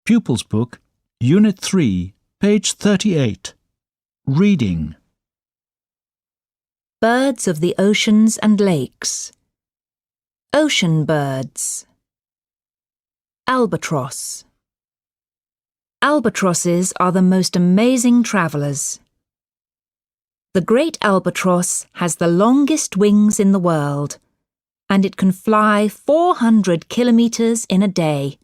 Pupils Book, Unit 3, page 38. Reading. Birds of the oceans and lakes. Ocean birds. Albatross. Albatrosses are the most amazing travellers. The great albatross has the longest wings in the world, and it can fly 400 kilometres in a day.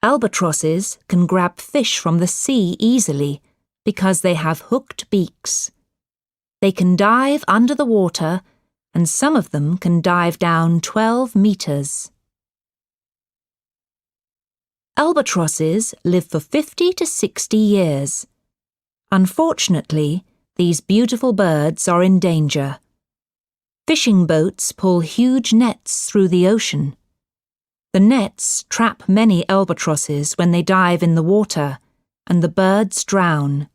Albatrosses can grab fish from the sea easily because they have hooked beaks. They can dive under the water, and some of them can dive down 12 metres. Albatrosses live for 50 to 60 years. Unfortunately, these beautiful birds are in danger. Fishing boats pull huge nets through the ocean. The nets trap many albatrosses when they dive in the water, and the birds drown.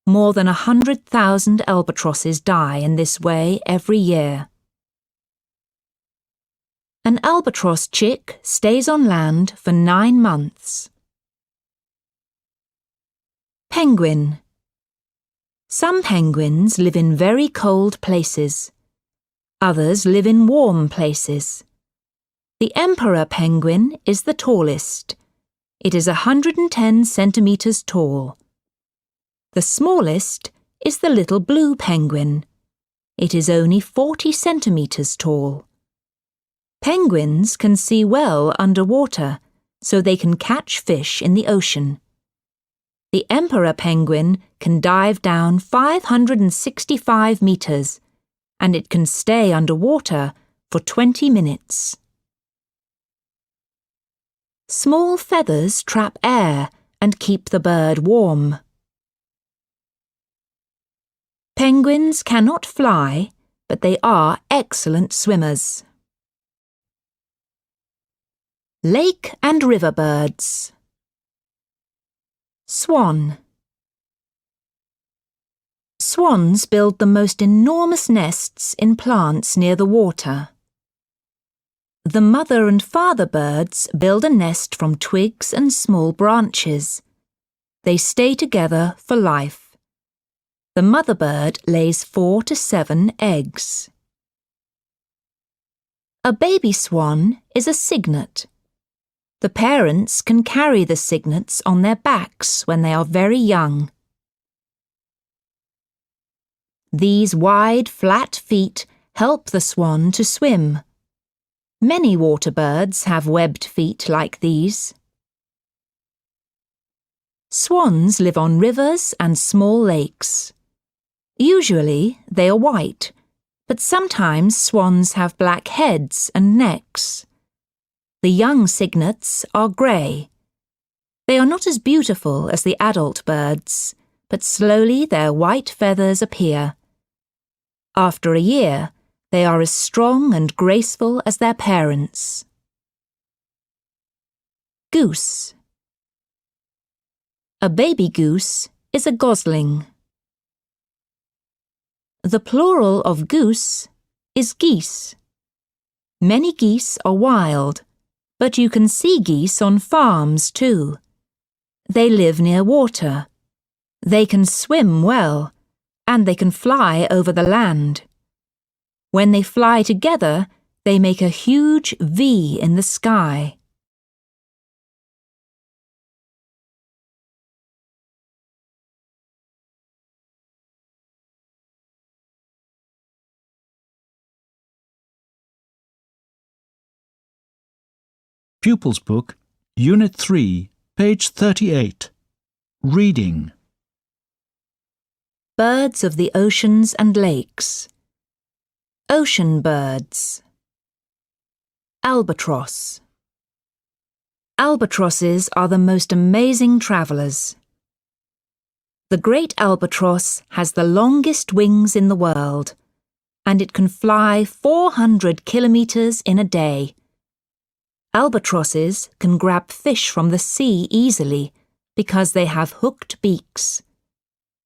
More than 100,000 albatrosses die in this way every year. An albatross chick stays on land for 9 months. Penguin. Some penguins live in very cold places. Others live in warm places. The emperor penguin is the tallest. It is 110 centimetres tall. The smallest is the little blue penguin. It is only 40 centimetres tall. Penguins can see well underwater, so they can catch fish in the ocean. The emperor penguin can dive down 565 metres, and it can stay underwater for 20 minutes. Small feathers trap air and keep the bird warm. Penguins cannot fly, but they are excellent swimmers. Lake and river birds. Swan. Swans build the most enormous nests in plants near the water. The mother and father birds build a nest from twigs and small branches. They stay together for life. The mother bird lays 4 to 7 eggs. A baby swan is a cygnet. The parents can carry the cygnets on their backs when they are very young. These wide, flat feet help the swan to swim. Many water birds have webbed feet like these. Swans live on rivers and small lakes. Usually they are white, but sometimes swans have black heads and necks. The young cygnets are grey. They are not as beautiful as the adult birds, but slowly their white feathers appear. After a year, they are as strong and graceful as their parents. Goose. A baby goose is a gosling. The plural of goose is geese. Many geese are wild, but you can see geese on farms too. They live near water. They can swim well, and they can fly over the land. When they fly together, they make a huge V in the sky. Pupils Book, Unit 3, page 38. Reading. Birds of the oceans and lakes. Ocean birds. Albatross. Albatrosses are the most amazing travellers. The great albatross has the longest wings in the world, and it can fly 400 kilometres in a day. Albatrosses can grab fish from the sea easily because they have hooked beaks.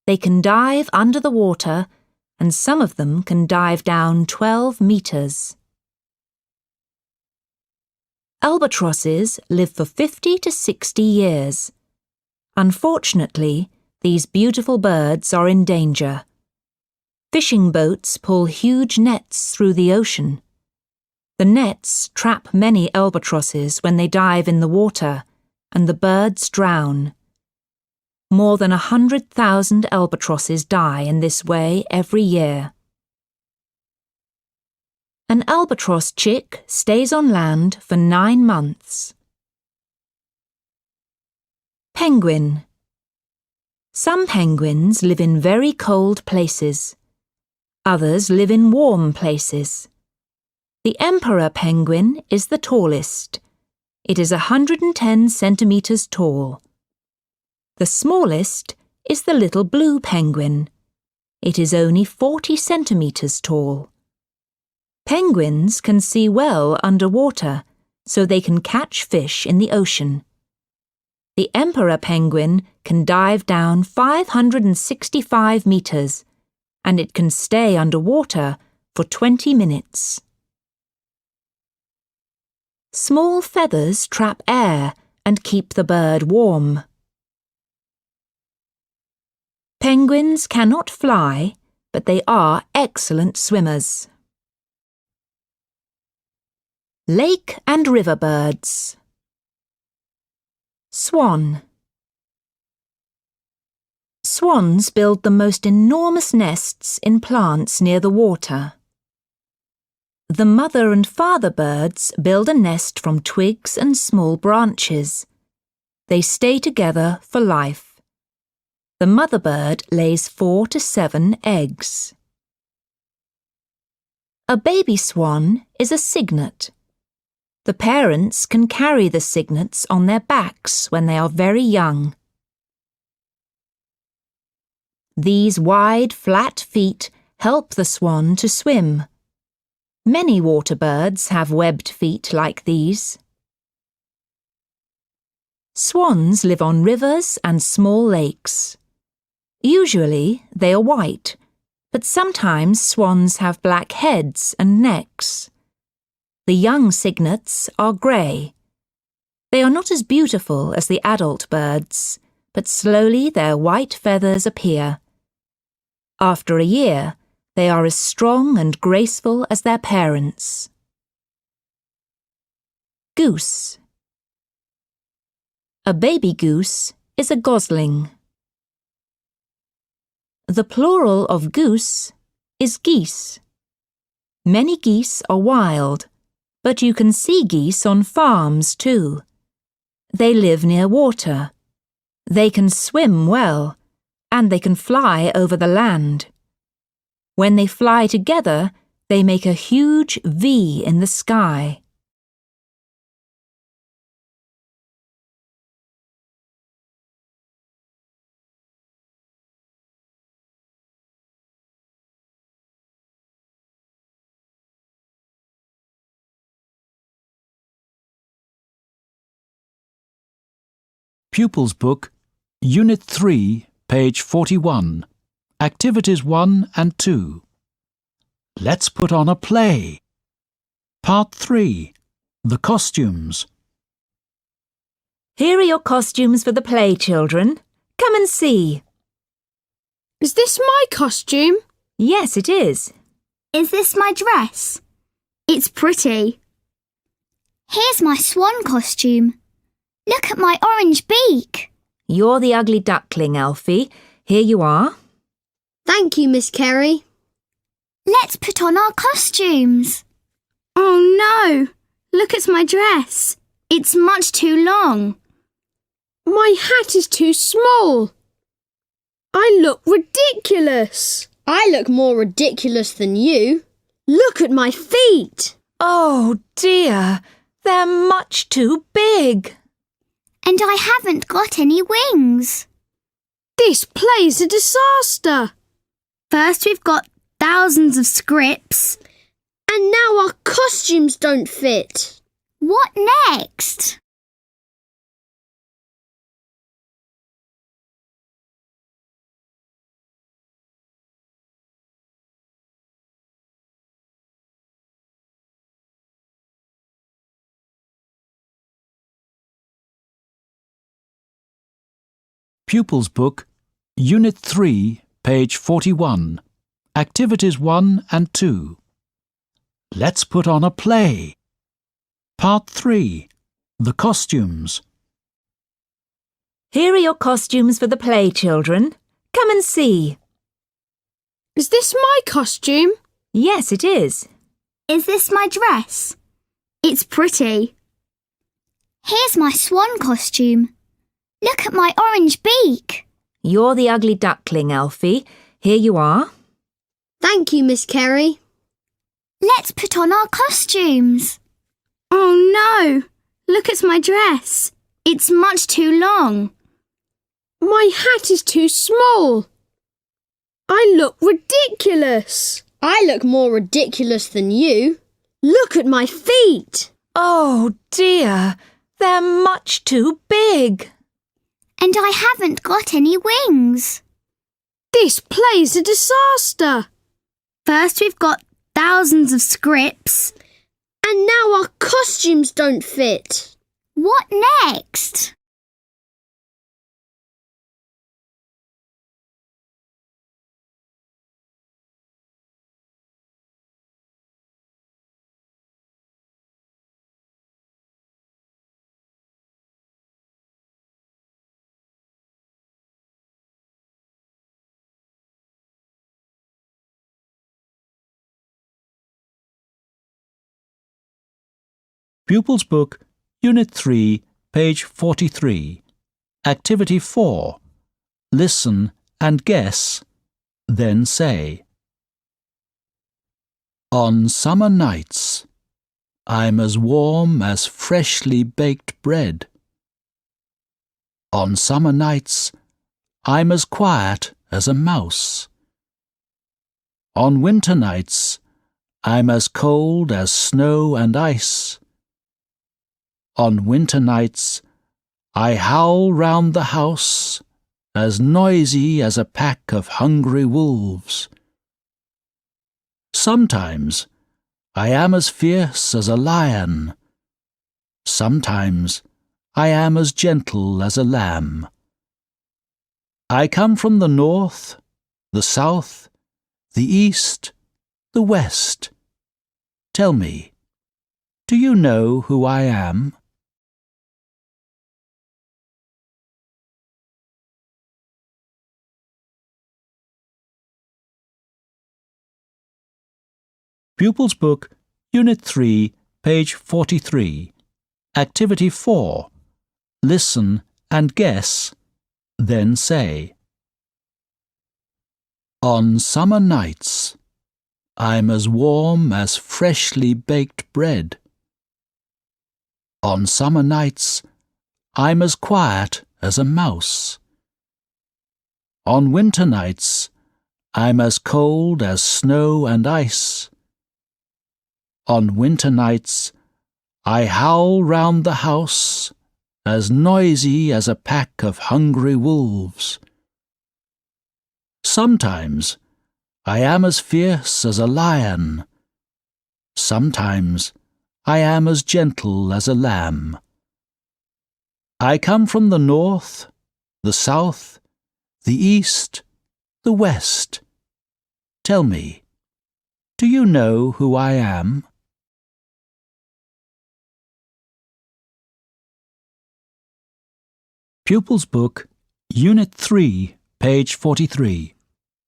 They can dive under the water, and some of them can dive down 12 metres. Albatrosses live for 50 to 60 years. Unfortunately, these beautiful birds are in danger. Fishing boats pull huge nets through the ocean. The nets trap many albatrosses when they dive in the water, and the birds drown. More than 100,000 albatrosses die in this way every year. An albatross chick stays on land for 9 months. Penguin. Some penguins live in very cold places. Others live in warm places. The emperor penguin is the tallest. It is 110 centimeters tall. The smallest is the little blue penguin. It is only 40 centimeters tall. Penguins can see well underwater, so they can catch fish in the ocean. The emperor penguin can dive down 565 meters, and it can stay underwater for 20 minutes. Small feathers trap air and keep the bird warm. Penguins cannot fly, but they are excellent swimmers. Lake and river birds. Swan. Swans build the most enormous nests in plants near the water. The mother and father birds build a nest from twigs and small branches. They stay together for life. The mother bird lays 4 to 7 eggs. A baby swan is a cygnet. The parents can carry the cygnets on their backs when they are very young. These wide, flat feet help the swan to swim. Many water birds have webbed feet like these. Swans live on rivers and small lakes. Usually they are white, but sometimes swans have black heads and necks. The young cygnets are grey. They are not as beautiful as the adult birds, but slowly their white feathers appear. After a year, they are as strong and graceful as their parents. Goose. A baby goose is a gosling. The plural of goose is geese. Many geese are wild, but you can see geese on farms too. They live near water. They can swim well, and they can fly over the land. When they fly together, they make a huge V in the sky. Pupils Book, Unit 3, page 41. Activities 1 and 2. Let's put on a play. Part 3. The costumes. Here are your costumes for the play, children. Come and see. Is this my costume? Yes, it is. Is this my dress? It's pretty. Here's my swan costume. Look at my orange beak. You're the ugly duckling, Alfie. Here you are. Thank you, Miss Kerry. Let's put on our costumes. Oh no! Look at my dress. It's much too long. My hat is too small. I look ridiculous. I look more ridiculous than you. Look at my feet. Oh dear, they're much too big. And I haven't got any wings. This play's a disaster. First we've got thousands of scripts. And now our costumes don't fit. What next? Pupils Book, Unit 3, page 41. Activities 1 and 2. Let's put on a play. Part 3. The costumes. Here are your costumes for the play, children. Come and see. Is this my costume? Yes, it is. Is this my dress? It's pretty. Here's my swan costume. Look at my orange beak. You're the ugly duckling, Elfie. Here you are. Thank you, Miss Kerry. Let's put on our costumes. Oh no! Look at my dress. It's much too long. My hat is too small. I look ridiculous. I look more ridiculous than you. Look at my feet. Oh dear, they're much too big. And I haven't got any wings. This play's a disaster. First we've got thousands of scripts. And now our costumes don't fit. What next? Pupils Book, Unit 3, page 43. Activity 4. Listen and guess, then say. On summer nights, I'm as warm as freshly baked bread. On summer nights, I'm as quiet as a mouse. On winter nights, I'm as cold as snow and ice. On winter nights, I howl round the house, as noisy as a pack of hungry wolves. Sometimes I am as fierce as a lion. Sometimes I am as gentle as a lamb. I come from the north, the south, the east, the west. Tell me, do you know who I am? Pupils Book, Unit 3, page 43. Activity 4. Listen and guess, then say. On summer nights, I'm as warm as freshly baked bread. On summer nights, I'm as quiet as a mouse. On winter nights, I'm as cold as snow and ice. On winter nights, I howl round the house, as noisy as a pack of hungry wolves. Sometimes I am as fierce as a lion. Sometimes I am as gentle as a lamb. I come from the north, the south, the east, the west. Tell me, do you know who I am? Pupils Book, Unit 3, page 43.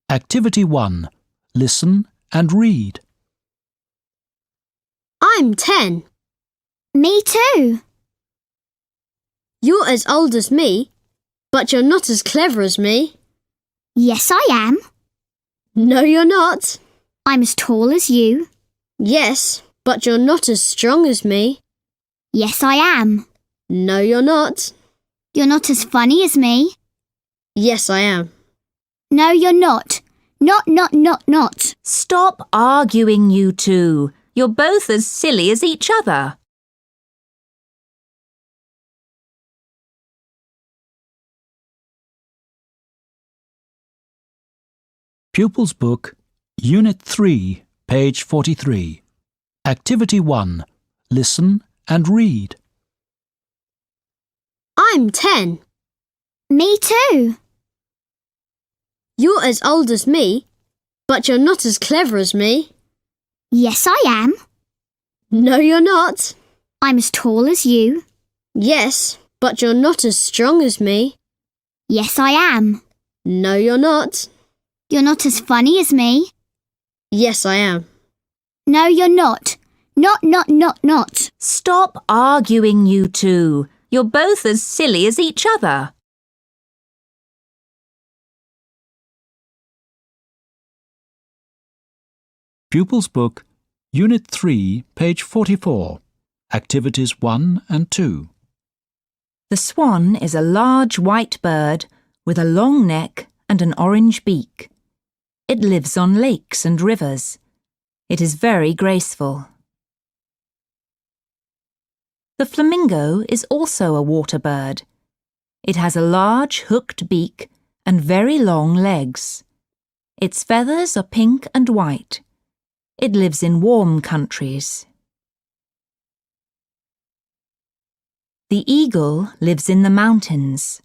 Activity 1. Listen and read. I'm 10. Me too. You're as old as me, but you're not as clever as me. Yes, I am. No, you're not. I'm as tall as you. Yes, but you're not as strong as me. Yes, I am. No, you're not. You're not as funny as me. Yes, I am. No, you're not. Not. Stop arguing, you two. You're both as silly as each other. Pupils Book, Unit 3, page 43. Activity 1. Listen and read. I'm 10. Me too. You're as old as me, but you're not as clever as me. Yes, I am. No, you're not. I'm as tall as you. Yes, but you're not as strong as me. Yes, I am. No, you're not. You're not as funny as me. Yes, I am. No, you're not. Not. Stop arguing, you two. You're both as silly as each other. Pupils Book, Unit 3, page 44. Activities 1 and 2. The swan is a large white bird with a long neck and an orange beak. It lives on lakes and rivers. It is very graceful. The flamingo is also a water bird. It has a large hooked beak and very long legs. Its feathers are pink and white. It lives in warm countries. The eagle lives in the mountains.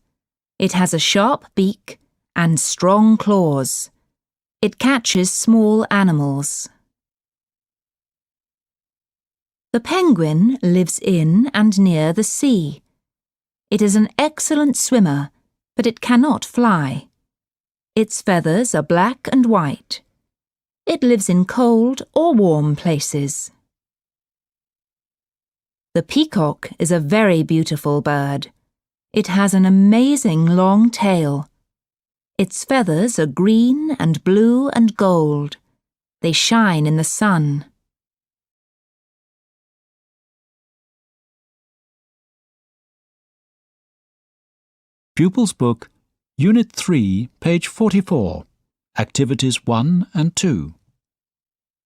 It has a sharp beak and strong claws. It catches small animals. The penguin lives in and near the sea. It is an excellent swimmer, but it cannot fly. Its feathers are black and white. It lives in cold or warm places. The peacock is a very beautiful bird. It has an amazing long tail. Its feathers are green and blue and gold. They shine in the sun. Pupils Book, Unit 3, page 44. Activities 1 and 2.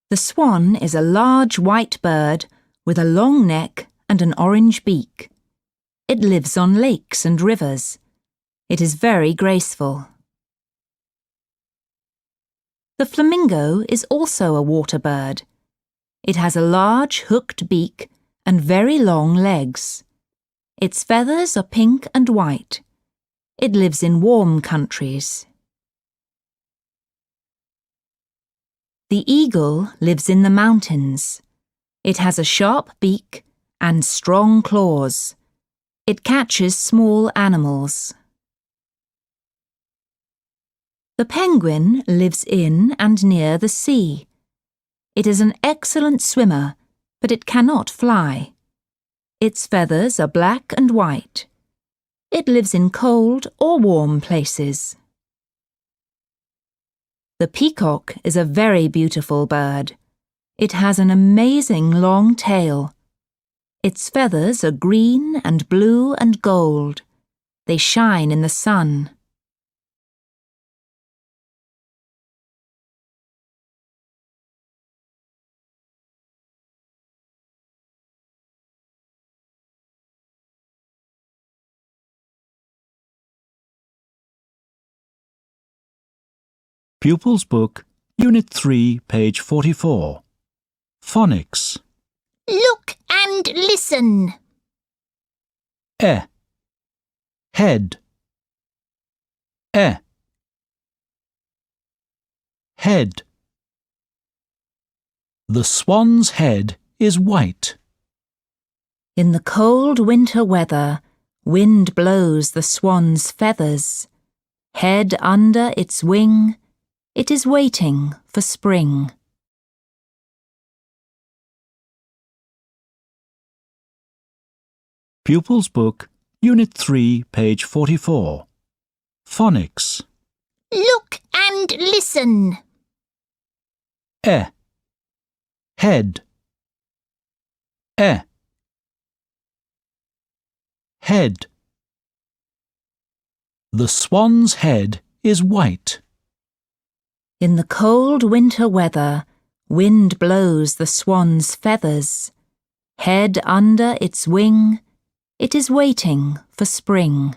The swan is a large white bird with a long neck and an orange beak. It lives on lakes and rivers. It is very graceful. The flamingo is also a water bird. It has a large hooked beak and very long legs. Its feathers are pink and white. It lives in warm countries. The eagle lives in the mountains. It has a sharp beak and strong claws. It catches small animals. The penguin lives in and near the sea. It is an excellent swimmer, but it cannot fly. Its feathers are black and white. It lives in cold or warm places. The peacock is a very beautiful bird. It has an amazing long tail. Its feathers are green and blue and gold. They shine in the sun. Pupils Book, Unit 3, page 44. Phonics. Look and listen. Head. Head. The swan's head is white. In the cold winter weather, wind blows the swan's feathers. Head under its wing, it is waiting for spring. Pupils Book, Unit 3, page 44. Phonics. Look and listen. Head. Head. The swan's head is white. In the cold winter weather, wind blows the swan's feathers. Head under its wing, it is waiting for spring.